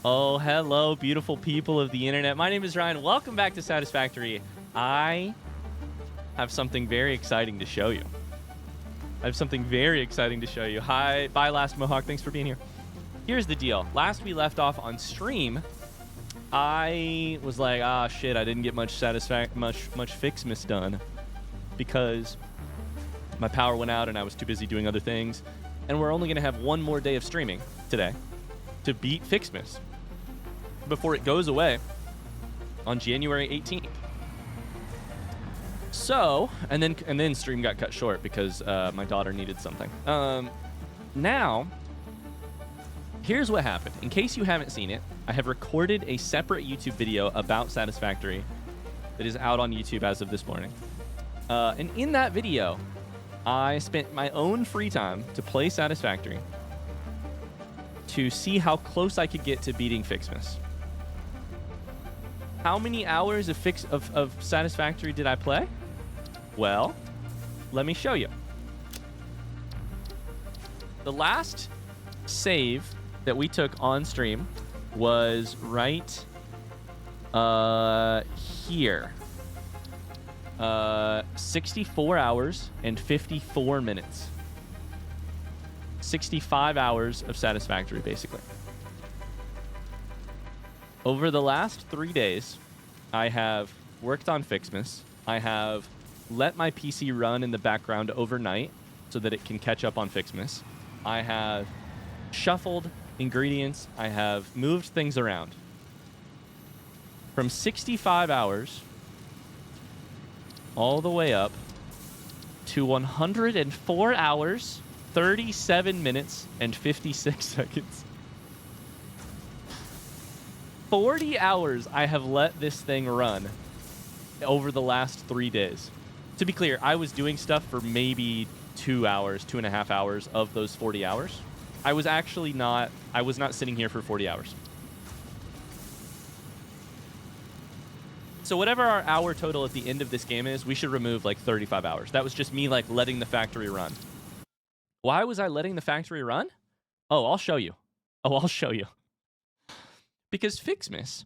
Oh, hello, beautiful people of the internet. My name is Ryan. Welcome back to Satisfactory. I have something very exciting to show you. Hi, bye, Last Mohawk. Thanks for being here. Here's the deal. Last we left off on stream, I was like, shit, I didn't get much Ficsmas done because my power went out and I was too busy doing other things. And we're only going to have one more day of streaming today to beat Ficsmas before it goes away on January 18th. So, and then stream got cut short because my daughter needed something. Now, here's what happened. In case you haven't seen it, I have recorded a separate YouTube video about Satisfactory that is out on YouTube as of this morning. And in that video, I spent my own free time to play Satisfactory to see how close I could get to beating Ficsmas. How many hours of Satisfactory did I play? Well, let me show you. The last save that we took on stream was right here. 64 hours and 54 minutes. 65 hours of Satisfactory, basically. Over the last 3 days, I have worked on Ficsmas. I have let my PC run in the background overnight so that it can catch up on Ficsmas. I have shuffled ingredients. I have moved things around. From 65 hours all the way up to 104 hours, 37 minutes, and 56 seconds. 40 hours I have let this thing run over the last 3 days. To be clear, I was doing stuff for maybe 2 hours, 2.5 hours of those 40 hours. I was not sitting here for 40 hours. So whatever our hour total at the end of this game is, we should remove like 35 hours. That was just me like letting the factory run. Why was I letting the factory run? I'll show you. Because Ficsmas,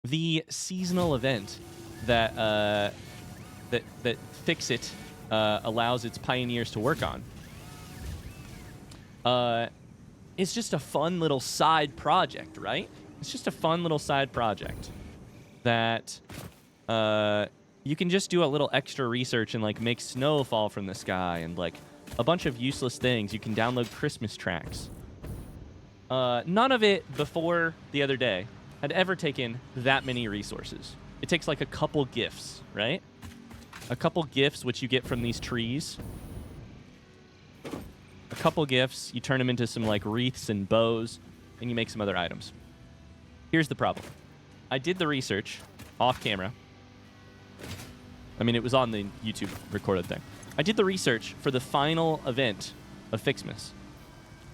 the seasonal event that FICSIT allows its pioneers to work on, it's just a fun little side project, right? It's just a fun little side project that you can just do a little extra research and like make snow fall from the sky and like a bunch of useless things. You can download Christmas tracks. None of it before the other day had ever taken that many resources. It takes like a couple gifts, right? A couple gifts, which you get from these trees. A couple gifts, you turn them into some like wreaths and bows, and you make some other items. Here's the problem. I did the research off camera. I mean, it was on the YouTube recorded thing. I did the research for the final event of Ficsmas.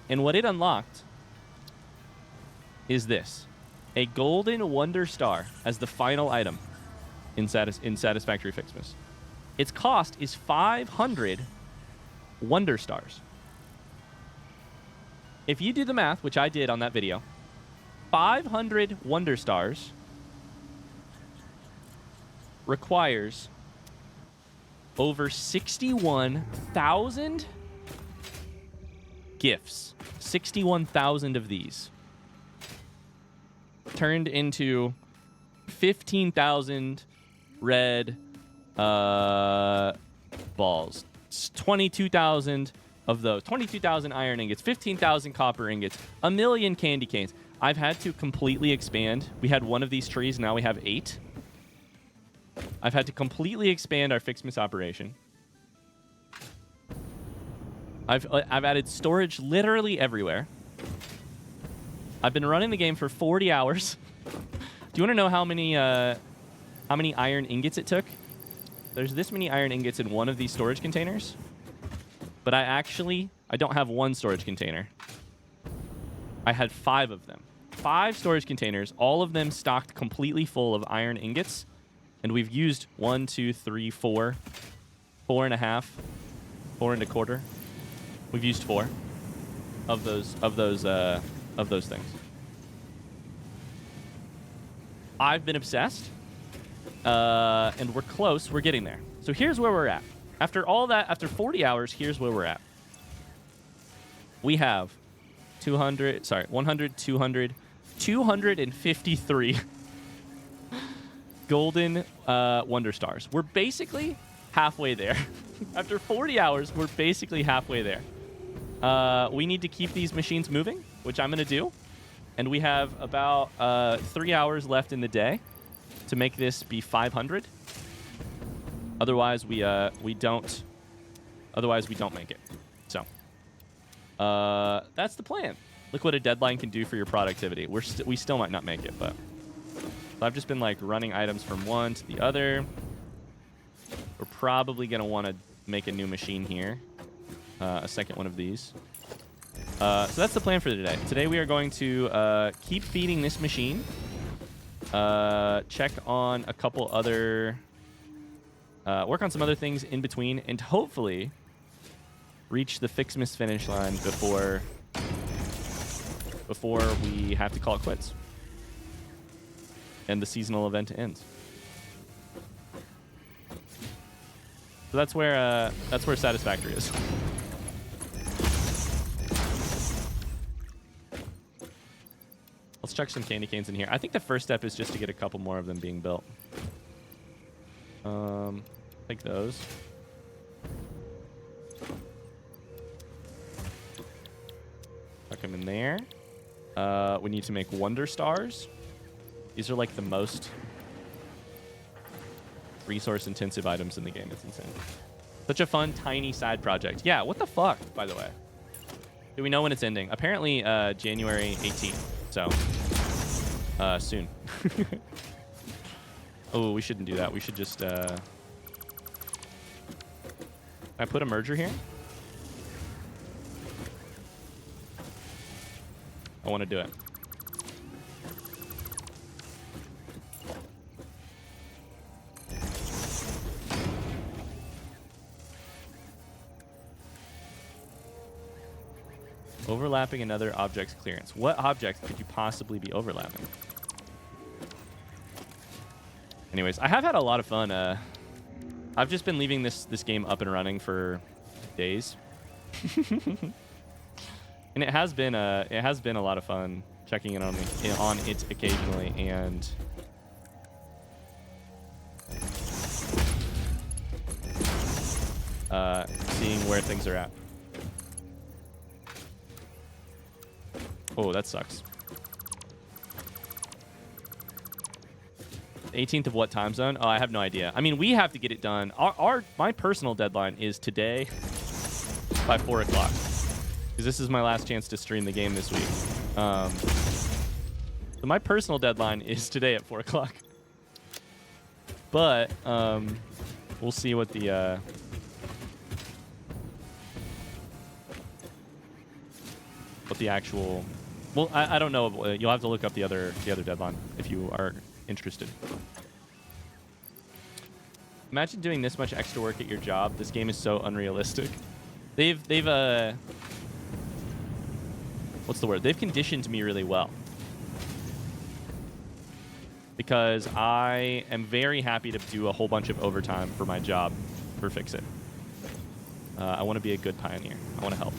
And what it unlocked is this. A golden wonder star as the final item in Satisfactory Ficsmas. Its cost is 500 wonder stars. If you do the math, which I did on that video, 500 wonder stars requires over 61,000 gifts. 61,000 of these turned into 15,000 red balls. 22,000 of those. 22,000 iron ingots, 15,000 copper ingots, 1,000,000 candy canes. I've had to completely expand. We had one of these trees, now we have 8. I've had to completely expand our Ficsmas operation. I've added storage literally everywhere. I've been running the game for 40 hours. Do you want to know how many iron ingots it took? There's this many iron ingots in one of these storage containers. But I don't have one storage container. I had 5 of them. 5 storage containers, all of them stocked completely full of iron ingots. And we've used 1, 2, 3, 4, 4.5, 4.25. We've used 4 of those things. I've been obsessed. And we're close. We're getting there. So here's where we're at. After all that, after 40 hours, here's where we're at. We have 100, 200, 253 golden Wonder Stars. We're basically halfway there. After 40 hours, we're basically halfway there. We need to keep these machines moving, which I'm going to do. And we have about 3 hours left in the day to make this be 500. Otherwise, we don't. Otherwise, we don't make it. So that's the plan. Look what a deadline can do for your productivity. We still might not make it, but so I've just been like running items from one to the other. We're probably gonna want to make a new machine here, a second one of these. So that's the plan for today. Today we are going to keep feeding this machine. Check on a couple other. Work on some other things in between, and hopefully reach the Ficsmas finish line before we have to call it quits and the seasonal event ends. So that's where Satisfactory is. Let's chuck some candy canes in here. I think the first step is just to get a couple more of them being built. Like those. Tuck them in there. We need to make Wonder Stars. These are like the most resource-intensive items in the game. It's insane. Such a fun, tiny side project. Yeah, what the fuck, by the way? Do we know when it's ending? Apparently, January 18th. So, soon. Oh, we shouldn't do that. We should just, Can I put a merger here? I want to do it. Overlapping another object's clearance. What object could you possibly be overlapping? Anyways, I have had a lot of fun. I've just been leaving this game up and running for days. And it has been a lot of fun checking in on it occasionally and seeing where things are at. Oh, that sucks. 18th of what time zone? Oh, I have no idea. I mean, we have to get it done. My personal deadline is today by 4 o'clock. Because this is my last chance to stream the game this week. So my personal deadline is today at 4 o'clock. But we'll see what the actual. Well, I don't know. You'll have to look up the other deadline if you are interested. Imagine doing this much extra work at your job. This game is so unrealistic. They've what's the word? They've conditioned me really well. Because I am very happy to do a whole bunch of overtime for my job for FICSIT. I want to be a good pioneer. I want to help.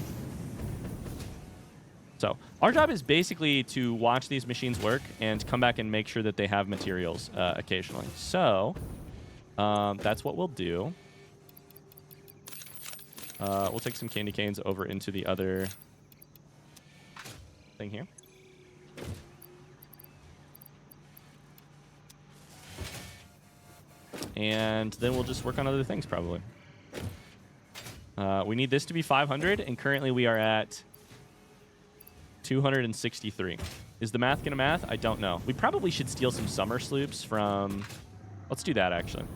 So our job is basically to watch these machines work and come back and make sure that they have materials occasionally. So that's what we'll do. We'll take some candy canes over into the other thing here. And then we'll just work on other things probably. We need this to be 500, and currently we are at 263. Is the math gonna math? I don't know. We probably should steal some summer sloops from. Let's do that actually.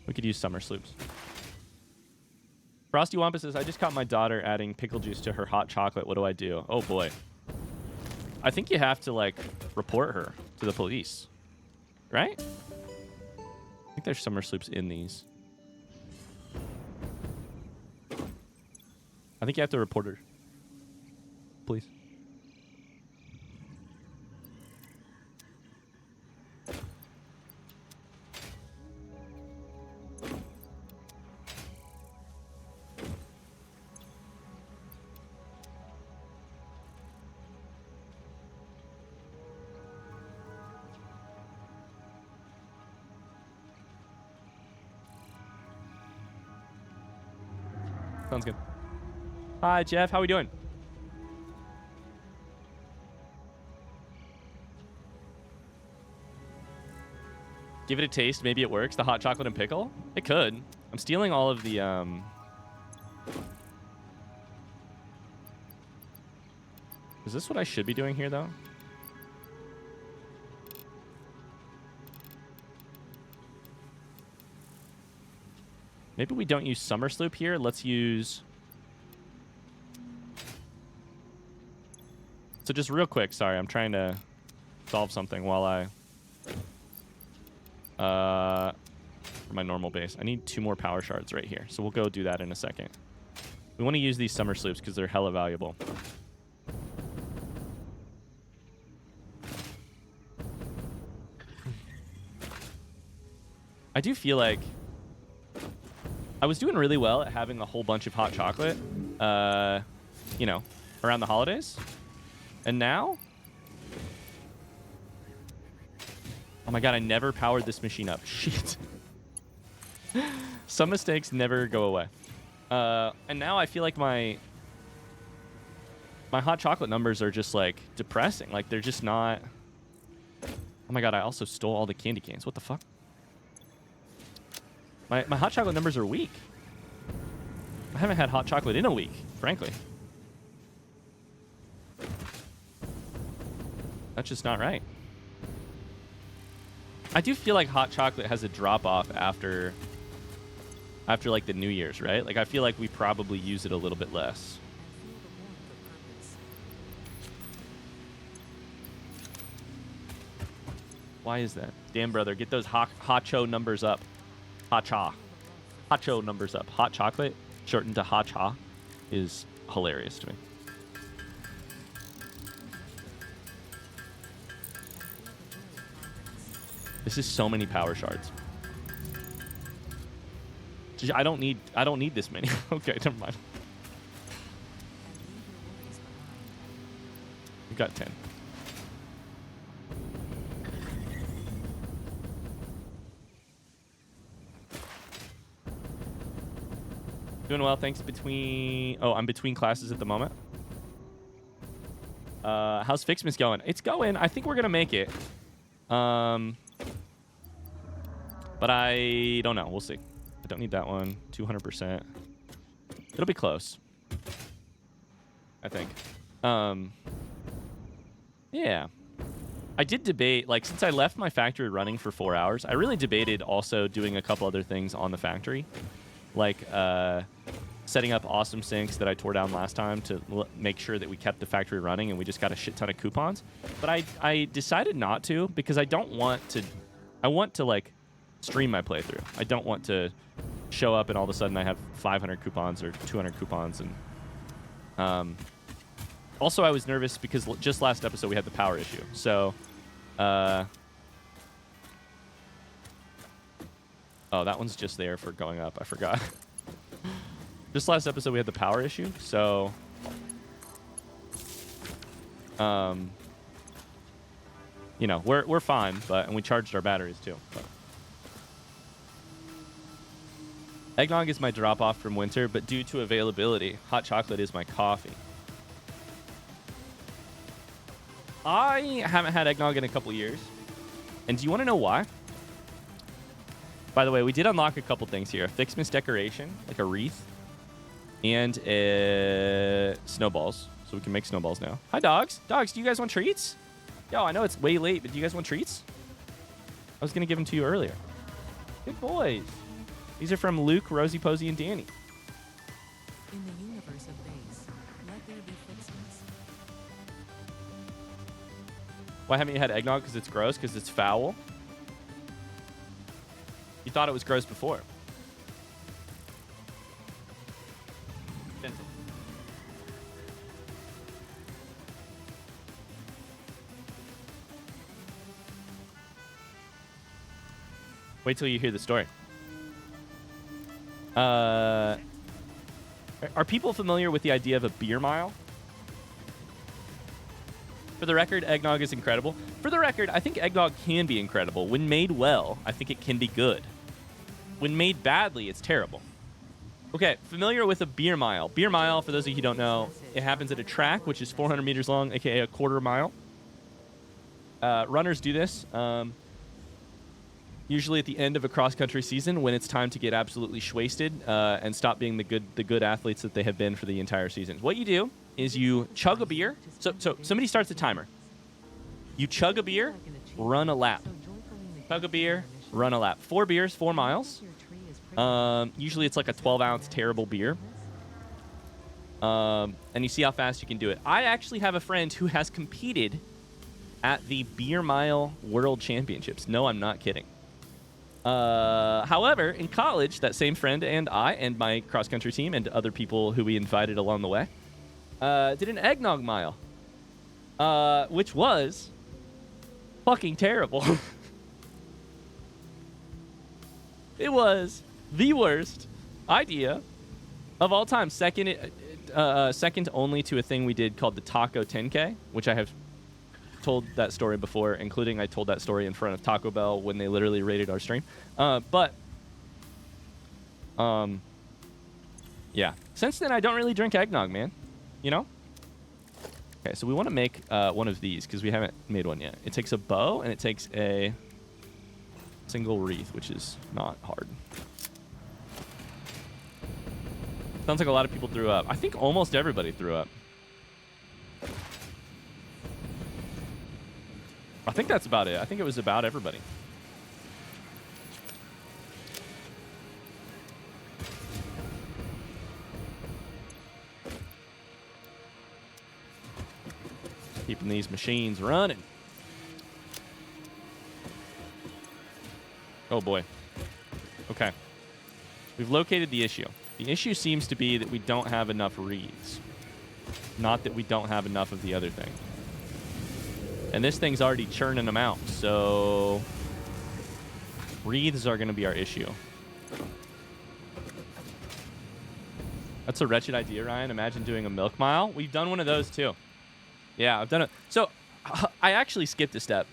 We could use summer sloops. Frosty Wampa says, I just caught my daughter adding pickle juice to her hot chocolate. What do I do? Oh boy. I think you have to like report her to the police. Right? I think there's summer sloops in these. I think you have to report her. Please. Sounds good. Hi, Jeff. How we doing? Give it a taste. Maybe it works. The hot chocolate and pickle? It could. I'm stealing all of the... Is this what I should be doing here, though? Maybe we don't use Summer Sloop here. Let's use... So just real quick, sorry, I'm trying to solve something while I... for my normal base. I need 2 more power shards right here. So we'll go do that in a second. We want to use these Summer Sloops because they're hella valuable. I do feel like I was doing really well at having a whole bunch of hot chocolate, you know, around the holidays. And now... Oh my god, I never powered this machine up. Shit. Some mistakes never go away. And now I feel like my hot chocolate numbers are just, like, depressing. Like, they're just not... Oh my god, I also stole all the candy canes. What the fuck? My hot chocolate numbers are weak. I haven't had hot chocolate in a week, frankly. That's just not right. I do feel like hot chocolate has a drop-off after like the New Year's, right? Like, I feel like we probably use it a little bit less. Why is that? Damn, brother, get those hot-cho numbers up. Hot-cha. Hot-cho numbers up. Hot chocolate, shortened to hot-cha, is hilarious to me. This is so many power shards. I don't need this many. Okay, never mind. We've got 10. Doing well, thanks. I'm between classes at the moment. How's Ficsmas going? It's going. I think we're gonna make it. But I don't know. We'll see. I don't need that one. 200%. It'll be close, I think. Yeah. I did debate, like, since I left my factory running for 4 hours, I really debated also doing a couple other things on the factory. Like, setting up awesome sinks that I tore down last time to make sure that we kept the factory running and we just got a shit ton of coupons. But I decided not to because I don't want to... I want to, like, stream my playthrough. I don't want to show up and all of a sudden I have 500 coupons or 200 coupons. And also, I was nervous because just last episode we had the power issue. So, oh, that one's just there for going up. I forgot. Just last episode we had the power issue. So, you know, we're fine, and we charged our batteries too. But. Eggnog is my drop-off from winter, but due to availability, hot chocolate is my coffee. I haven't had eggnog in a couple years. And do you want to know why? By the way, we did unlock a couple things here. A Ficsmas decoration, like a wreath, and snowballs. So we can make snowballs now. Hi, dogs. Dogs, do you guys want treats? Yo, I know it's way late, but do you guys want treats? I was going to give them to you earlier. Good boys. These are from Luke, Rosie, Posey, and Danny. In the universe of base, let there be Ficsmas. Why haven't you had eggnog? Because it's gross? Because it's foul? You thought it was gross before. Gentle. Wait till you hear the story. Are people familiar with the idea of a beer mile? For the record, eggnog is incredible. For the record, I think eggnog can be incredible. When made well, I think it can be good. When made badly, it's terrible. Okay, familiar with a beer mile. Beer mile, for those of you who don't know, it happens at a track, which is 400 meters long, aka a quarter mile. Runners do this usually at the end of a cross-country season when it's time to get absolutely wasted and stop being the good athletes that they have been for the entire season. What you do is you chug a beer. So somebody starts a timer. You chug a beer, run a lap. Chug a beer, run a lap. 4 beers, 4 miles. Usually it's like a 12-ounce terrible beer. And you see how fast you can do it. I actually have a friend who has competed at the Beer Mile World Championships. No, I'm not kidding. However, in college, that same friend and I and my cross-country team and other people who we invited along the way did an eggnog mile, which was fucking terrible. It was the worst idea of all time. Second only to a thing we did called the Taco 10K, which I have told that story before, including I told that story in front of Taco Bell when they literally raided our stream. Yeah. Since then, I don't really drink eggnog, man. You know? Okay, so we want to make one of these because we haven't made one yet. It takes a bow and it takes a single wreath, which is not hard. Sounds like a lot of people threw up. I think almost everybody threw up. I think that's about it. I think it was about everybody. Keeping these machines running. Oh boy. Okay. We've located the issue. The issue seems to be that we don't have enough reeds. Not that we don't have enough of the other thing. And this thing's already churning them out, so wreaths are going to be our issue. That's a wretched idea, Ryan. Imagine doing a milk mile. We've done one of those, too. Yeah, I've done it. So I actually skipped a step,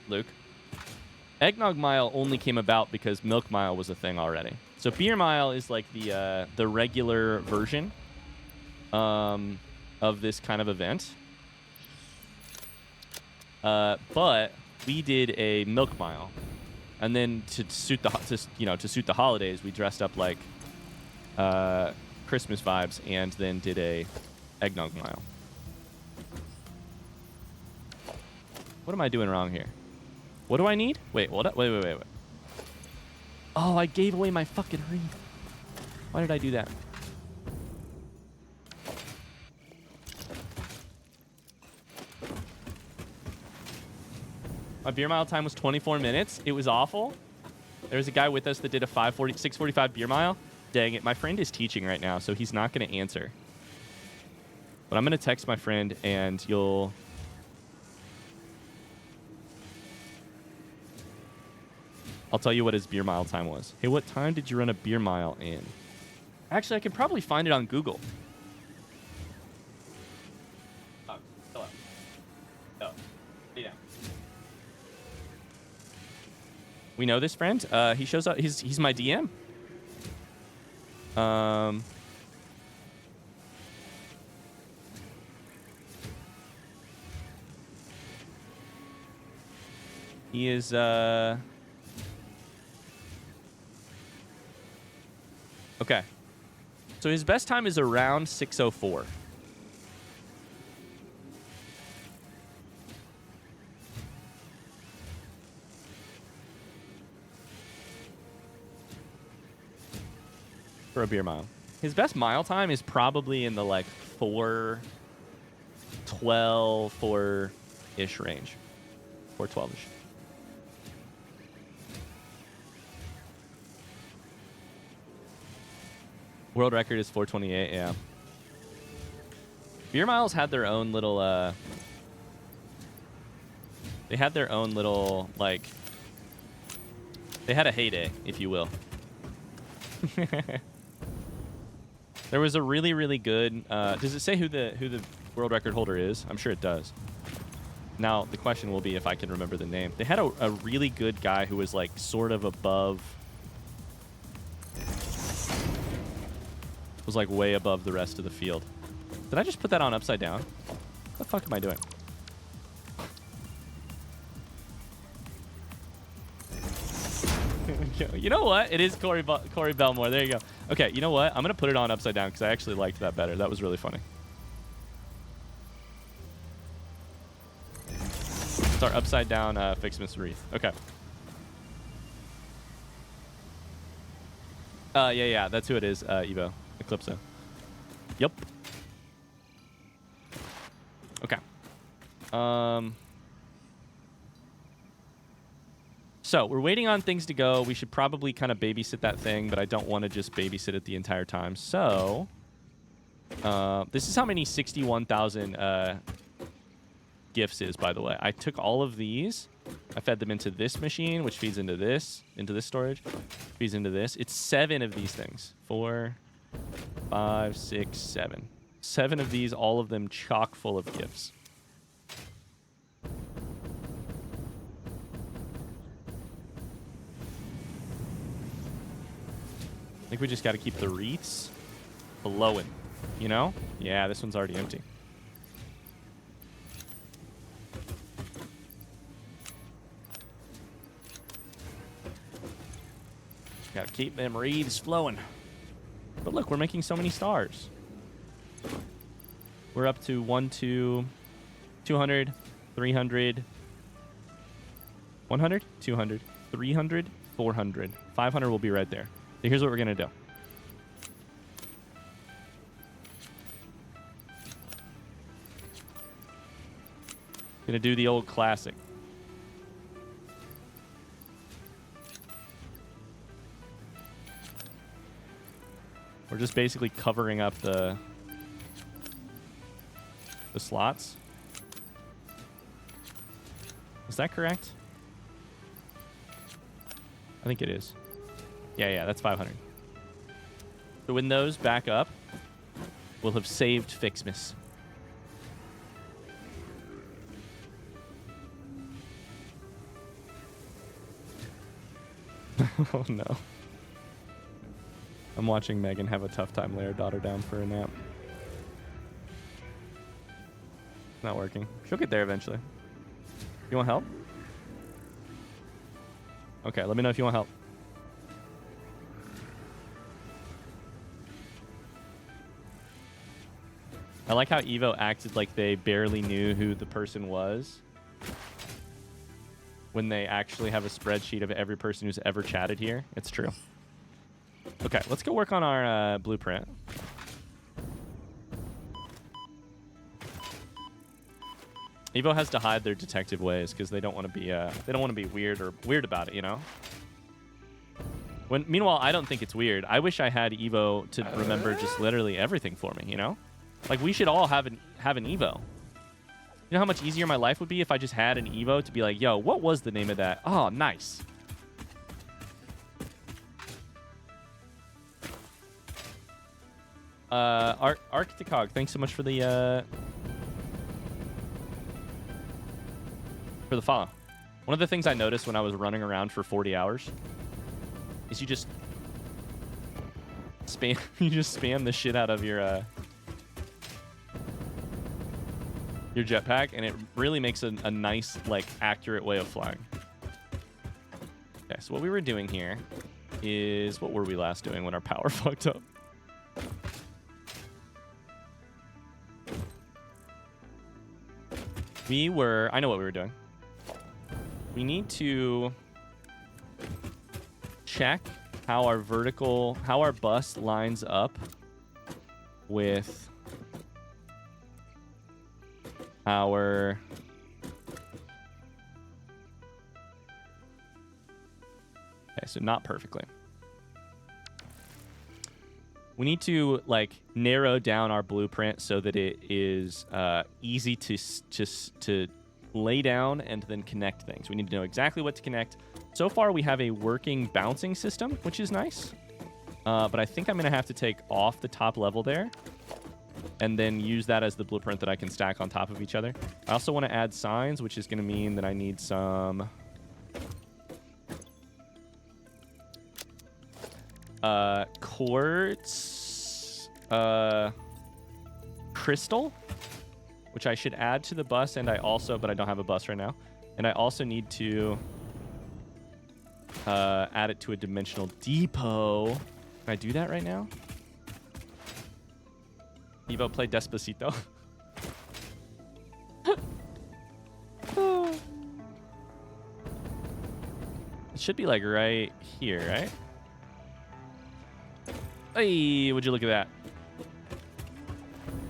Luke. Eggnog mile only came about because milk mile was a thing already. So beer mile is like the regular version of this kind of event. But we did a milk mile, and then to suit the holidays, we dressed up like Christmas vibes, and then did a eggnog mile. What am I doing wrong here? What do I need? Wait, what? Wait. Oh, I gave away my fucking wreath. Why did I do that? My beer mile time was 24 minutes. It was awful. There was a guy with us that did a 6:45 beer mile. Dang it. My friend is teaching right now, so he's not going to answer. But I'm going to text my friend, and I'll tell you what his beer mile time was. Hey, what time did you run a beer mile in? Actually, I can probably find it on Google. Oh, hello. Oh, hey down. We know this friend. He shows up. He's my DM. He is okay. So his best time is around 6:04. For a beer mile. His best mile time is probably in the like 4:12, 4-ish range. 4:12-ish. World record is 4:28, yeah. Beer miles had their own little, they had their own little, like, they had a heyday, if you will. There was a really, really good, does it say who the world record holder is? I'm sure it does. Now, the question will be if I can remember the name. They had a really good guy who was, like, sort of above was like way above the rest of the field. Did I just put that on upside down? What the fuck am I doing? You know what? It is Corey Belmore. There you go. Okay, you know what? I'm going to put it on upside down because I actually liked that better. That was really funny. It's our upside down Ficsmas wreath. Okay. Yeah, that's who it is, Evo. Eclipso. Yep. Okay. So we're waiting on things to go. We should probably kind of babysit that thing, but I don't want to just babysit it the entire time. So this is how many 61,000 gifts is, by the way. I took all of these. I fed them into this machine, which feeds into this storage, feeds into this. It's 7 of these things. 4, 5, 6, 7. 7 of these, all of them chock full of gifts. I think we just got to keep the wreaths blowing, you know? Yeah, this one's already empty. Got to keep them wreaths flowing. But look, we're making so many stars. We're up to 200, 300, 100, 200, 300, 400, 500 will be right there. So here's what we're going to do. Going to do the old classic. We're just basically covering up the slots. Is that correct? I think it is. Yeah, that's 500. So when those back up, we'll have saved Ficsmas. Oh no. I'm watching Megan have a tough time lay her daughter down for a nap. Not working. She'll get there eventually. You want help? Okay, let me know if you want help. I like how Evo acted like they barely knew who the person was when they actually have a spreadsheet of every person who's ever chatted here. It's true. Okay, let's go work on our blueprint. Evo has to hide their detective ways because they don't want to be weird about it, you know. Meanwhile, I don't think it's weird. I wish I had Evo to remember just literally everything for me, you know. Like we should all have an Evo. You know how much easier my life would be if I just had an Evo to be like, yo, what was the name of that? Oh, nice. Arcticog, thanks so much for the follow. One of the things I noticed when I was running around for 40 hours is you just spam the shit out of your jetpack, and it really makes a nice, like, accurate way of flying. Okay, so what we were doing here is, what were we last doing when our power fucked up? I know what we were doing. We need to check how our bus lines up with our okay, so not perfectly. We need to like narrow down our blueprint so that it is easy to lay down and then connect things. We need to know exactly what to connect. So far, we have a working bouncing system, which is nice. But I think I'm going to have to take off the top level there and then use that as the blueprint that I can stack on top of each other. I also want to add signs, which is going to mean that I need some quartz. crystal, which I should add to the bus, and but I don't have a bus right now. And I also need to add it to a dimensional depot. Can I do that right now? Evo, play Despacito. It should be like right here, right? Hey, would you look at that?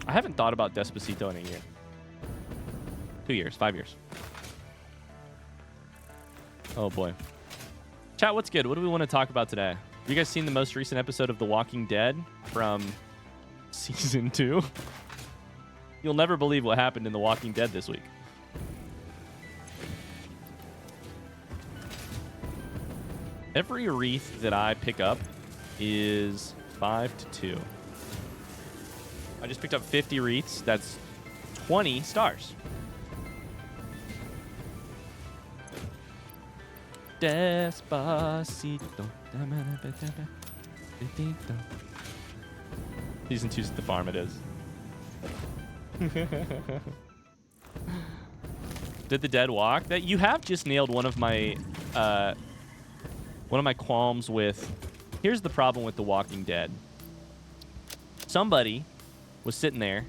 I haven't thought about Despacito in a year. 2 years, 5 years. Oh boy. Chat, what's good? What do we want to talk about today? Have you guys seen the most recent episode of The Walking Dead from season 2? You'll never believe what happened in The Walking Dead this week. Every wreath that I pick up is 5 to 2. I just picked up 50 wreaths. That's 20 stars. Despacito. Season 2's at the farm, it is. Did the dead walk? That you have just nailed one of my qualms with. Here's the problem with The Walking Dead. Somebody was sitting there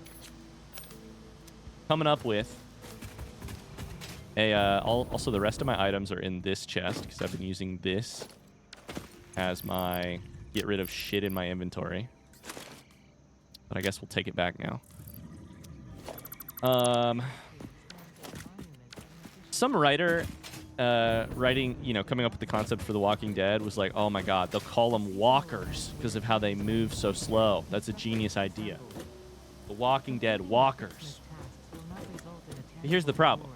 coming up with a also the rest of my items are in this chest because I've been using this as my get rid of shit in my inventory. But I guess we'll take it back now. Some writer writing, coming up with the concept for The Walking Dead was like, oh my god, they'll call them walkers because of how they move so slow. That's a genius idea. The Walking Dead walkers. But here's the problem.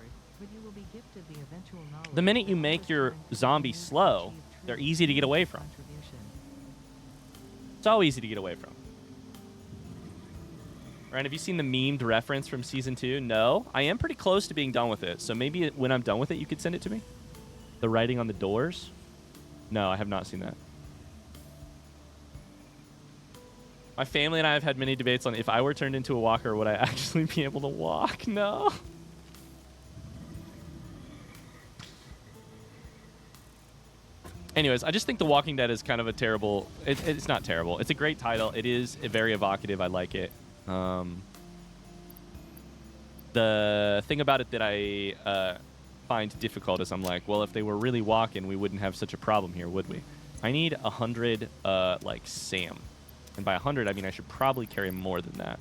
The minute you make your zombie slow, they're easy to get away from. So easy to get away from. Right, have you seen the memed reference from season 2? No. I am pretty close to being done with it. So maybe when I'm done with it, you could send it to me? The writing on the doors? No, I have not seen that. My family and I have had many debates on if I were turned into a walker, would I actually be able to walk? No. Anyways, I just think The Walking Dead is kind of a terrible... It's not terrible. It's a great title. It is very evocative. I like it. The thing about it that I find difficult is I'm like, well, if they were really walking, we wouldn't have such a problem here, would we? I need 100, like, Sam. And by 100, I mean I should probably carry more than that.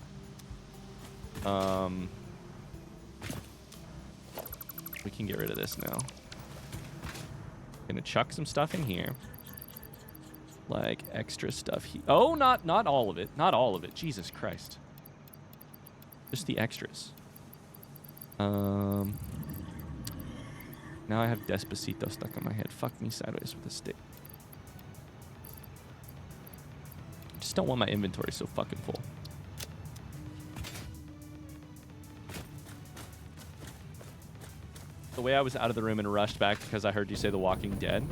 We can get rid of this now. Gonna chuck some stuff in here. Like, extra stuff here. Oh, not all of it. Not all of it. Jesus Christ. Just the extras. Now I have Despacito stuck on my head. Fuck me sideways with a stick. I just don't want my inventory so fucking full. The way I was out of the room and rushed back because I heard you say The Walking Dead.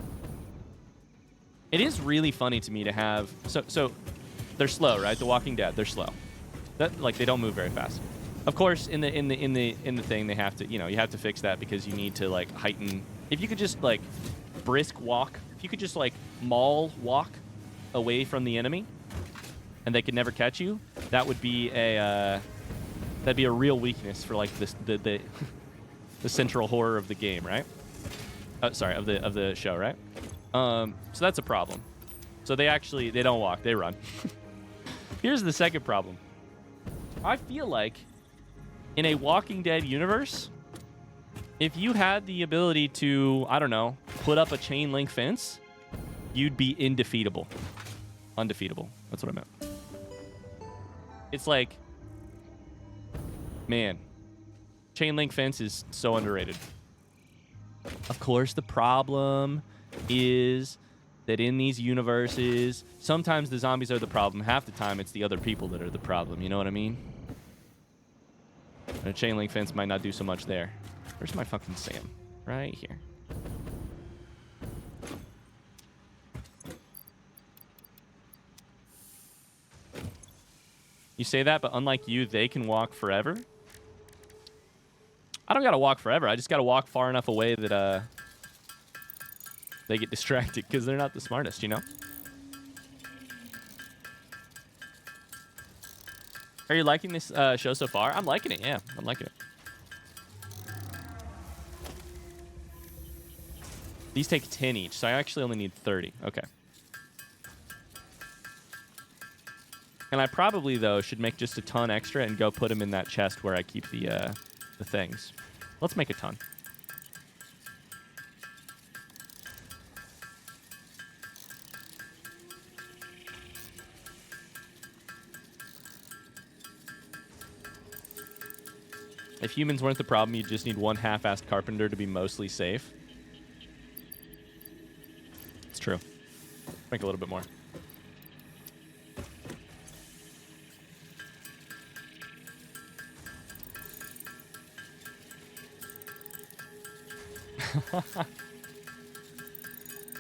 It is really funny to me to have... So they're slow, right? The Walking Dead, they're slow. Like, they don't move very fast. Of course, in the thing, they have to, you have to fix that because you need to, like, heighten. If you could just, like, brisk walk, if you could just, like, maul walk away from the enemy, and they could never catch you, that would be that'd be a real weakness for, like, the central horror of the game, right? Sorry, of the show, right? So that's a problem. So they don't walk, they run. Here's the second problem. I feel like in a Walking Dead universe, if you had the ability to, I don't know, put up a chain link fence, you'd be indefeatable. Undefeatable. That's what I meant. It's like, man, chain link fence is so underrated. Of course, the problem is that in these universes, sometimes the zombies are the problem. Half the time, it's the other people that are the problem. You know what I mean? And a chain link fence might not do so much there. Where's my fucking Sam? Right here. You say that, but unlike you, they can walk forever. I don't gotta walk forever. I just gotta walk far enough away that they get distracted because they're not the smartest, you know? Are you liking this show so far? I'm liking it, yeah. I'm liking it. These take 10 each, so I actually only need 30. Okay. And I probably, though, should make just a ton extra and go put them in that chest where I keep the things. Let's make a ton. If humans weren't the problem, you'd just need one half-assed carpenter to be mostly safe. It's true. Make a little bit more.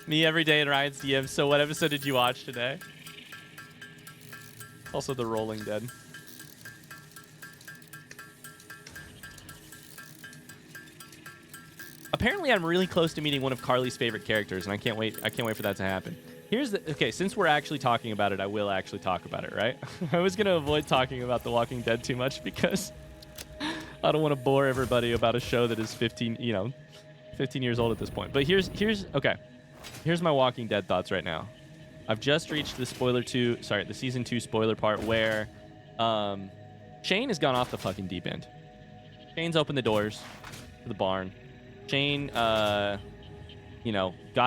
Me every day in Ryan's DM. So what episode did you watch today? Also The Rolling Dead. Apparently I'm really close to meeting one of Carly's favorite characters, and I can't wait for that to happen. Here's the okay, since we're actually talking about it, I will actually talk about it, right? I was gonna avoid talking about The Walking Dead too much because I don't want to bore everybody about a show that is 15 years old at this point. But here's my Walking Dead thoughts right now. I've just reached the the season 2 spoiler part where Shane has gone off the fucking deep end. Shane's opened the doors to the barn. Shane, got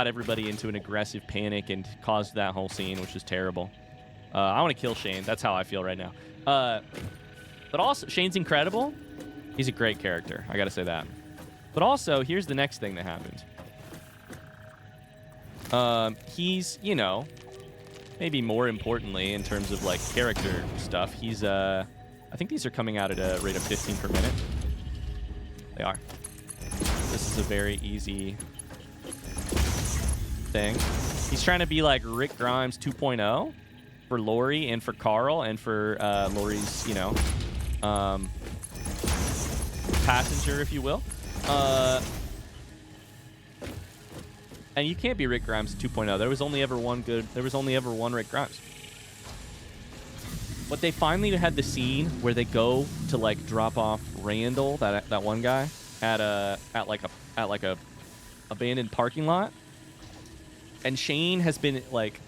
everybody into an aggressive panic and caused that whole scene, which is terrible. I want to kill Shane. That's how I feel right now. But also, Shane's incredible. He's a great character. I got to say that. But also, here's the next thing that happened. He's, maybe more importantly in terms of, like, character stuff, he's, I think these are coming out at a rate of 15 per minute. They are. This is a very easy thing. He's trying to be like Rick Grimes 2.0 for Lori and for Carl and for Lori's, passenger, if you will. And you can't be Rick Grimes 2.0. There was only ever one Rick Grimes. But they finally had the scene where they go to like drop off Randall, that one guy, at a abandoned parking lot. And Shane has been like,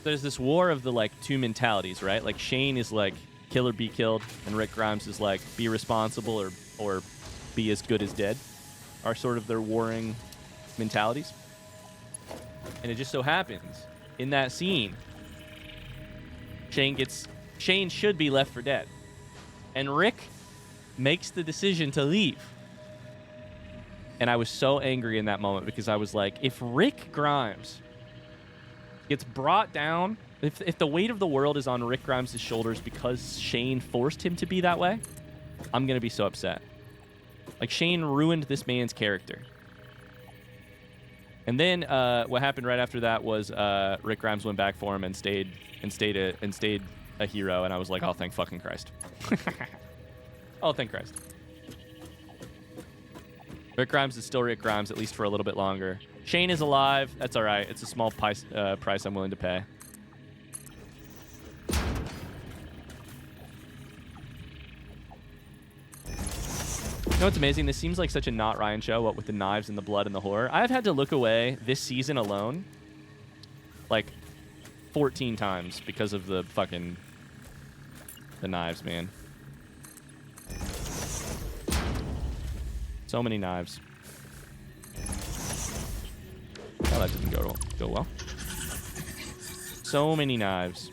there's this war of the like two mentalities, right? Like Shane is like kill or be killed, and Rick Grimes is like be responsible or be as good as dead, are sort of their warring mentalities. And it just so happens in that scene, Shane should be left for dead, and Rick makes the decision to leave. And I was so angry in that moment because I was like, if Rick Grimes gets brought down, if the weight of the world is on Rick Grimes' shoulders because Shane forced him to be that way, I'm going to be so upset. Like, Shane ruined this man's character. And then what happened right after that was Rick Grimes went back for him and stayed a hero, and I was like, oh, thank fucking Christ. Oh, thank Christ. Rick Grimes is still Rick Grimes, at least for a little bit longer. Shane is alive. That's all right. It's a small price I'm willing to pay. You know what's amazing? This seems like such a not Ryan show, what with the knives and the blood and the horror. I've had to look away this season alone like 14 times because of the knives, man. So many knives. Oh, that didn't go well. So many knives.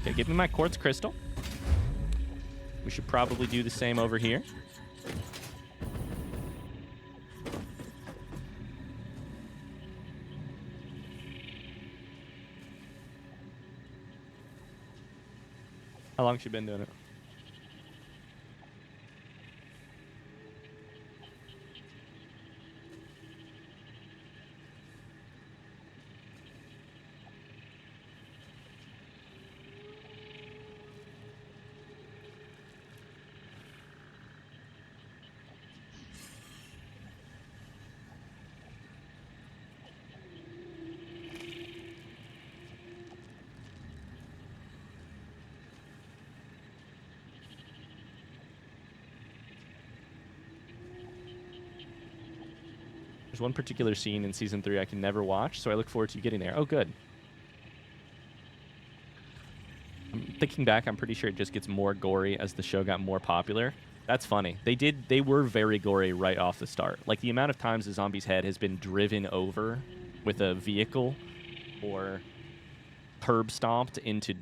Okay, give me my quartz crystal. We should probably do the same over here. How long has she been doing it? There's one particular scene in season 3 I can never watch, so I look forward to you getting there. Oh, good. I'm thinking back, I'm pretty sure it just gets more gory as the show got more popular. That's funny. They were very gory right off the start. Like, the amount of times the zombie's head has been driven over with a vehicle or curb stomped into...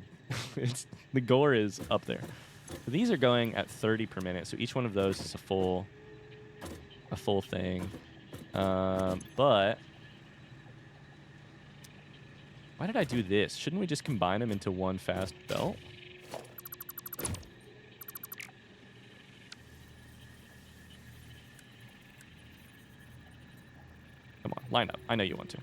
the gore is up there. These are going at 30 per minute, so each one of those is a full thing. But why did I do this? Shouldn't we just combine them into one fast belt? Come on, line up. I know you want to.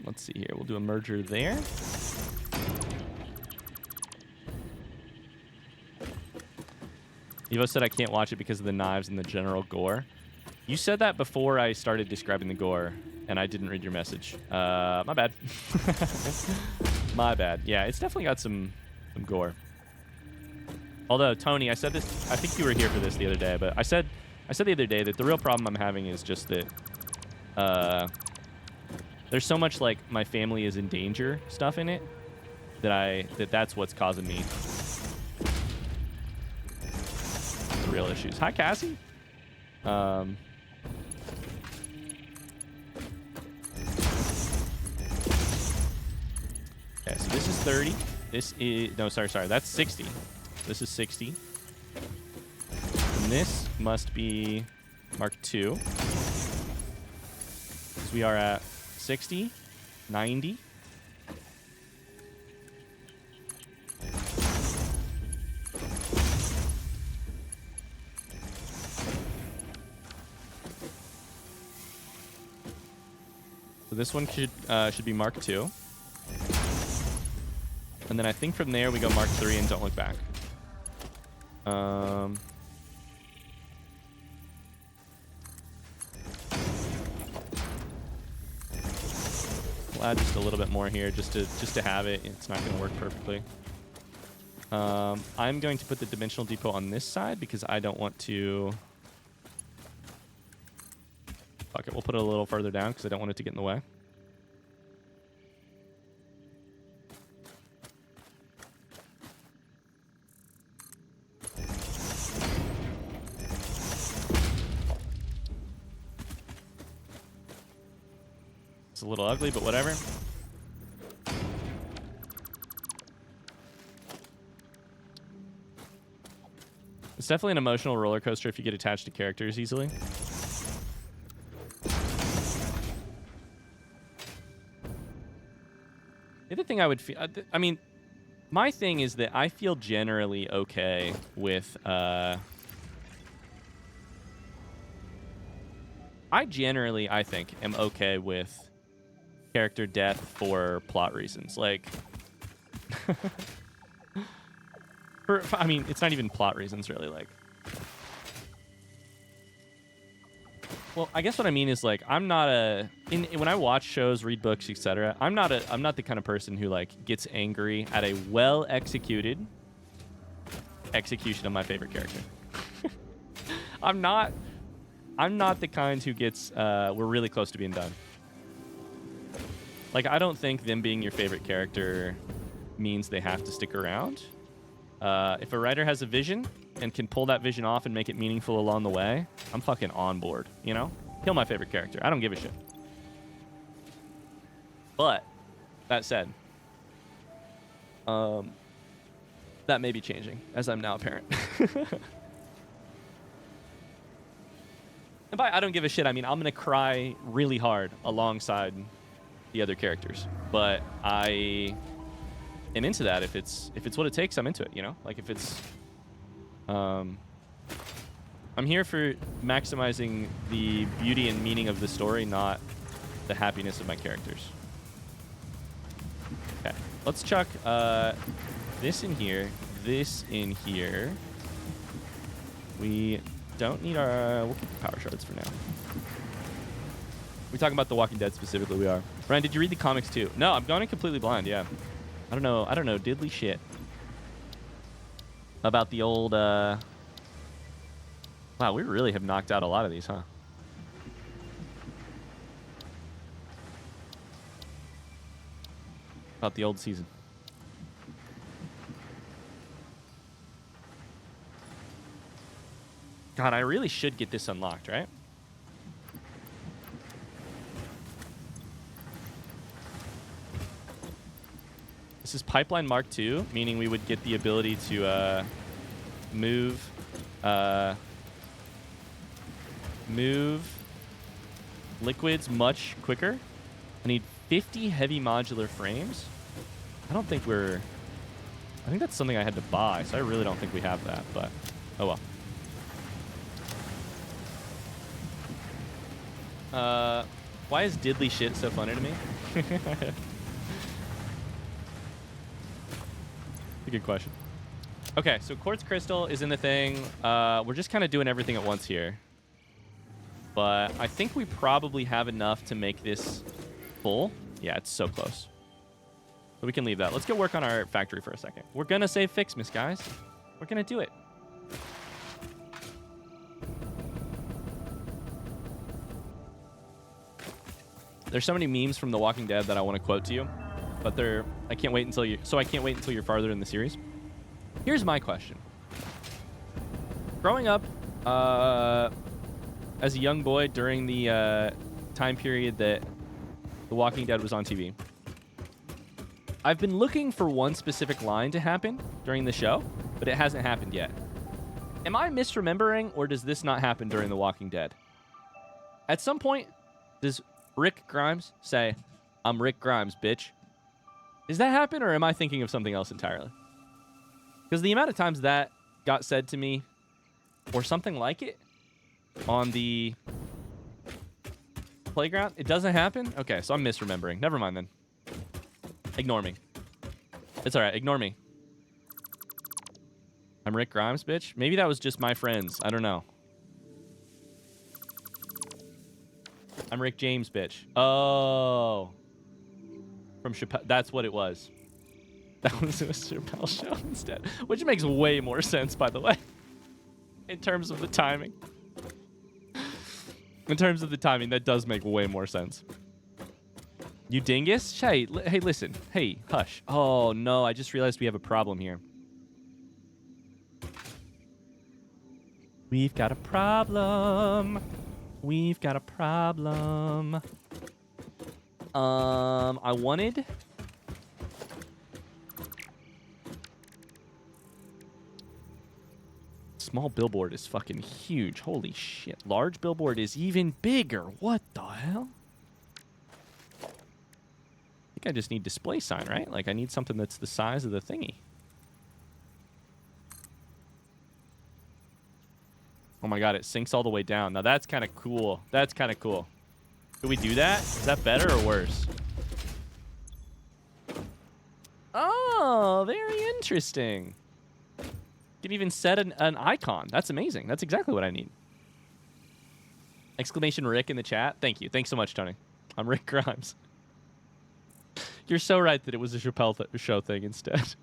Let's see here. We'll do a merger there. Evo said I can't watch it because of the knives and the general gore. You said that before I started describing the gore, and I didn't read your message. My bad. My bad. Yeah, it's definitely got some gore. Although, Tony, I said this... I think you were here for this the other day, but I said the other day that the real problem I'm having is just that... there's so much, like, my family is in danger stuff in it that's what's causing me the real issues. Hi, Cassie. Okay, so this is 30. This is... No, sorry. That's 60. This is 60. And this must be Mark II. So we are at 60, 90. So this one should be Mark II. And then I think from there we go Mark III and don't look back. We'll add just a little bit more here just to have it. It's not going to work perfectly. I'm going to put the dimensional depot on this side because I don't want to... Fuck it, we'll put it a little further down because I don't want it to get in the way. It's a little ugly, but whatever. It's definitely an emotional roller coaster if you get attached to characters easily. The other thing I would feel... I mean, my thing is that I feel generally okay with... I think, am okay with character death for plot reasons. Like... I mean, it's not even plot reasons, really. Like... Well, I guess what I mean is, like, I'm not a... when I watch shows, read books, etc., I'm not the kind of person who, like, gets angry at a well-executed execution of my favorite character. I'm not the kind who gets... we're really close to being done. Like, I don't think them being your favorite character means they have to stick around. If a writer has a vision and can pull that vision off and make it meaningful along the way, I'm fucking on board, you know? Kill my favorite character. I don't give a shit. But, that said, that may be changing, as I'm now a parent. And by I don't give a shit, I mean I'm going to cry really hard alongside the other characters. But I am into that. If it's what it takes, I'm into it, you know? Like, if it's... I'm here for maximizing the beauty and meaning of the story, not the happiness of my characters. Okay, let's chuck this in here, this in here. We don't need our... we'll keep the power shards for now. We're talking about The Walking Dead specifically, we are. Ryan, did you read the comics too? No, I'm going in completely blind, yeah. I don't know diddly shit. about the old. Wow, we really have knocked out a lot of these, huh? About the old season. God, I really should get this unlocked, right? This is Pipeline Mark II, meaning we would get the ability to move liquids much quicker. I need 50 heavy modular frames. I think that's something I had to buy, so I really don't think we have that, but oh well. Why is diddly shit so funny to me? A good question. Okay, so quartz crystal is in the thing. We're just kind of doing everything at once here. But I think we probably have enough to make this full. Yeah, it's so close. But we can leave that. Let's go work on our factory for a second. We're going to save Ficsmas, guys. We're going to do it. There's so many memes from The Walking Dead that I want to quote to you, but I can't wait until you're farther in the series. Here's my question. Growing up as a young boy during the time period that The Walking Dead was on TV, I've been looking for one specific line to happen during the show, but it hasn't happened yet. Am I misremembering, or does this not happen during The Walking Dead? At some point, does Rick Grimes say, "I'm Rick Grimes, bitch"? Does that happen, or am I thinking of something else entirely? Because the amount of times that got said to me, or something like it, on the playground, it doesn't happen? Okay, so I'm misremembering. Never mind then. Ignore me. It's all right. Ignore me. I'm Rick Grimes, bitch. Maybe that was just my friends. I don't know. I'm Rick James, bitch. Oh. From Chappelle. That's what it was. That was a Chappelle show instead. Which makes way more sense, by the way. In terms of the timing. In terms of the timing, that does make way more sense. You dingus? Hey, listen. Hey, hush. Oh, no. I just realized we have a problem here. We've got a problem. We've got a problem. I wanted... Small billboard is fucking huge. Holy shit. Large billboard is even bigger. What the hell? I think I just need display sign, right? Like, I need something that's the size of the thingy. Oh my god, it sinks all the way down. Now that's kind of cool. That's kind of cool. Can we do that? Is that better or worse? Oh, very interesting. You can even set an icon. That's amazing. That's exactly what I need. Exclamation Rick in the chat. Thank you. Thanks so much, Tony. I'm Rick Grimes. You're so right that it was a Chappelle show thing instead.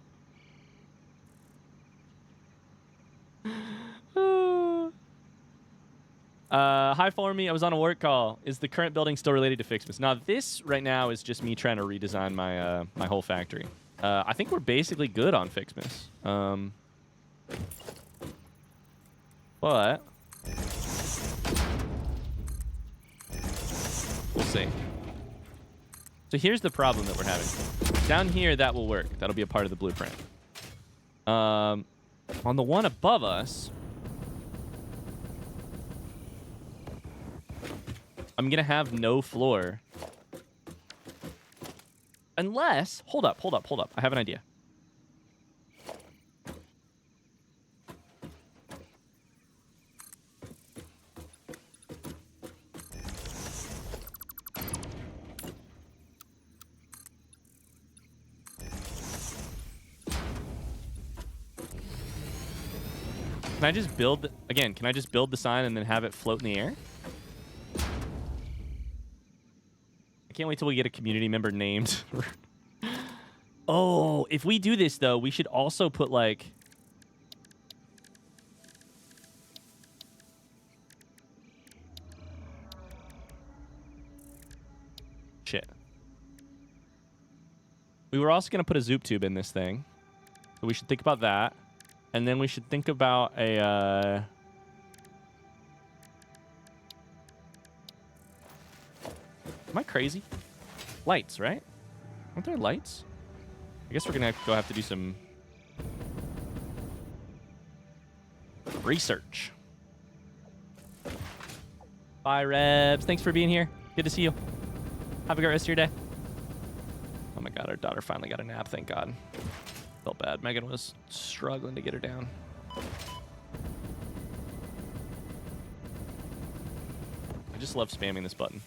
Hi, Formy. I was on a work call. Is the current building still related to Ficsmas? Now, this right now is just me trying to redesign my my whole factory. I think we're basically good on Ficsmas. But we'll see. So here's the problem that we're having. Down here, that will work. That'll be a part of the blueprint. On the one above us, I'm going to have no floor. Unless... Hold up. I have an idea. Can I just build... Again, can I just build the sign and then have it float in the air? I can't wait till we get a community member named. Oh, if we do this, though, we should also put, like... We were also going to put a zoop tube in this thing. So we should think about that. And then we should think about a... Am I crazy? Lights, right? Aren't there lights? I guess we're going to have to do some research. Bye, Rebs. Thanks for being here. Good to see you. Have a great rest of your day. Oh my God, our daughter finally got a nap, thank God. Felt bad. Megan was struggling to get her down. I just love spamming this button.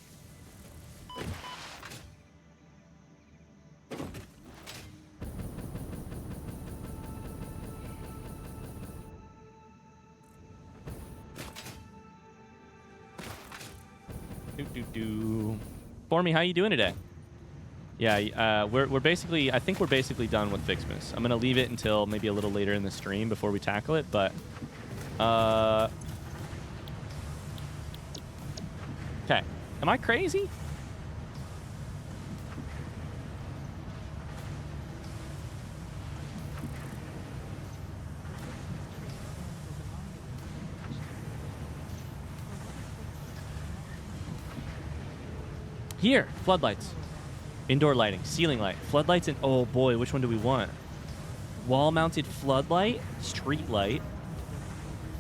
Formie, how you doing today? Yeah, we're basically, I think we're basically done with Ficsmas. I'm gonna leave it until maybe a little later in the stream before we tackle it, but okay. Am I crazy? Here, floodlights. Indoor lighting, ceiling light, floodlights, and oh boy, which one do we want? Wall-mounted floodlight, street light,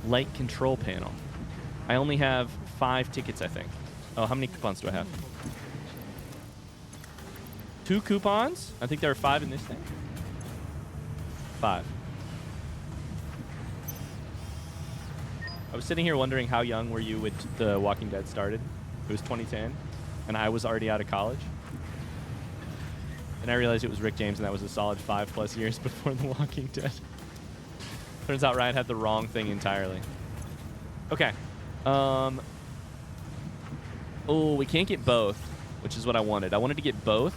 light control panel. I only have 5 tickets, I think. Oh, how many coupons do I have? 2 coupons? I think there are 5 in this thing. 5. I was sitting here wondering how young were you when The Walking Dead started? It was 2010, and I was already out of college. And I realized it was Rick James, and that was a solid 5+ years before The Walking Dead. Turns out Ryan had the wrong thing entirely. Okay. Oh, we can't get both, which is what I wanted. I wanted to get both.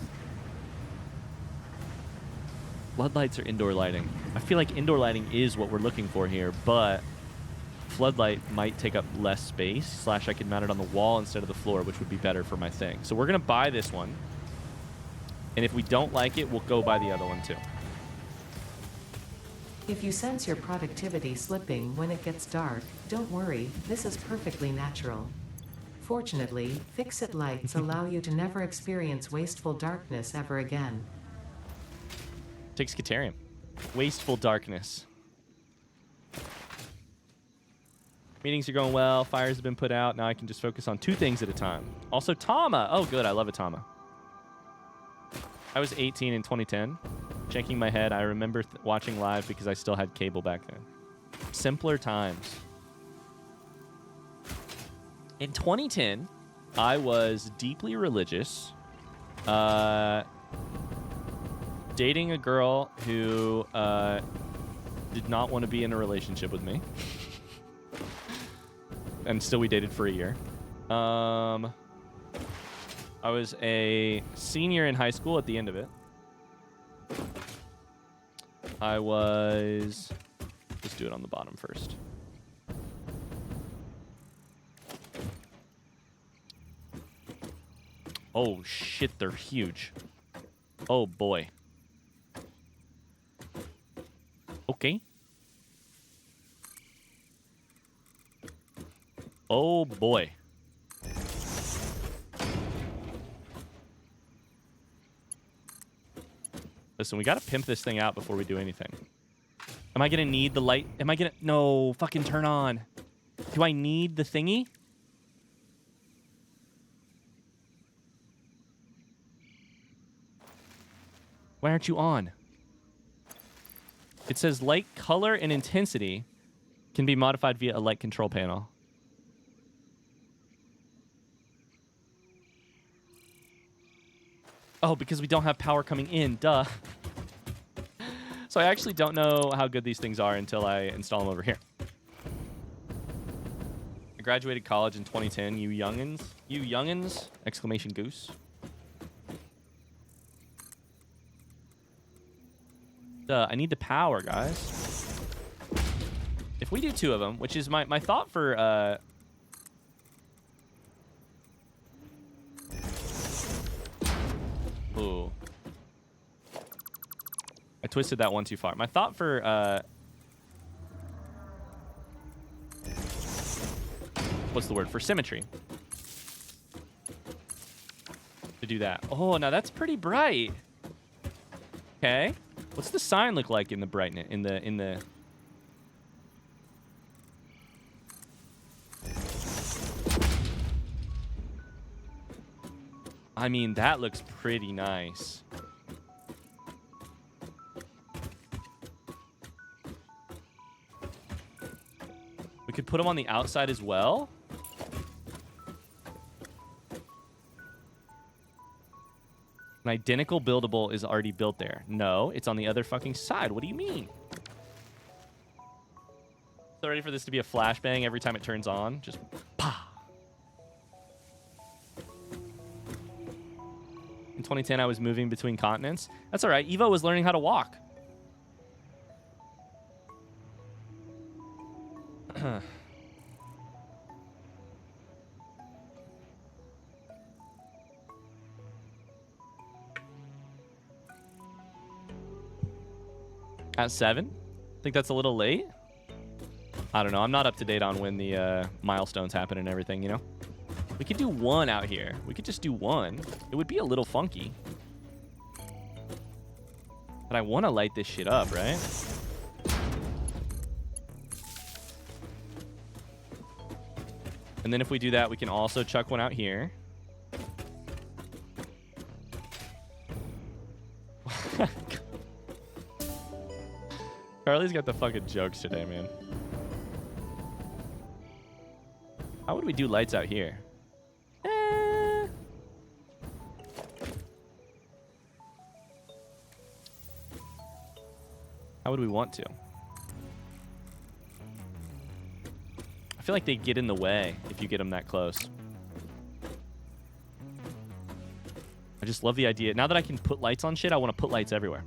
Floodlights or indoor lighting? I feel like indoor lighting is what we're looking for here, but floodlight might take up less space, / I could mount it on the wall instead of the floor, which would be better for my thing. So we're going to buy this one. And if we don't like it, we'll go buy the other one too. If you sense your productivity slipping when it gets dark, don't worry, this is perfectly natural. Fortunately, FICSIT lights allow you to never experience wasteful darkness ever again. Take Scatarium. Wasteful darkness. Meetings are going well. Fires have been put out. Now I can just focus on 2 things at a time. Also, Tama. Oh, good. I love a Tama. I was 18 in 2010. Shaking my head. I remember watching live because I still had cable back then. Simpler times. In 2010, I was deeply religious. Dating a girl who did not want to be in a relationship with me. And still we dated for a year. I was a senior in high school at the end of it. I was... Let's do it on the bottom first. Oh, shit, they're huge. Oh, boy. Okay. Oh, boy. Listen, we gotta pimp this thing out before we do anything. Am I gonna need the light? Am I gonna... No, fucking turn on. Do I need the thingy? Why aren't you on? It says light color and intensity can be modified via a light control panel. Oh, because we don't have power coming in. Duh. So I actually don't know how good these things are until I install them over here. I graduated college in 2010. You youngins. You youngins! Exclamation goose. Duh, I need the power, guys. If we do 2 of them, which is my thought for... Ooh. I twisted that one too far. My thought for what's the word? For symmetry. To do that. Oh, now that's pretty bright. Okay. What's the sign look like in the brightness? In the I mean, that looks pretty nice. We could put them on the outside as well. An identical buildable is already built there. No, it's on the other fucking side. What do you mean? So ready for this to be a flashbang every time it turns on? Just pa. In 2010, I was moving between continents. That's all right. Evo was learning how to walk. At 7? I think that's a little late. I don't know. I'm not up to date on when the milestones happen and everything, you know? We could do 1 out here. We could just do 1. It would be a little funky. But I want to light this shit up, right? And then if we do that, we can also chuck 1 out here. Charlie's got the fucking jokes today, man. How would we do lights out here? How would we want to? I feel like they get in the way if you get them that close. I just love the idea. Now that I can put lights on shit, I want to put lights everywhere.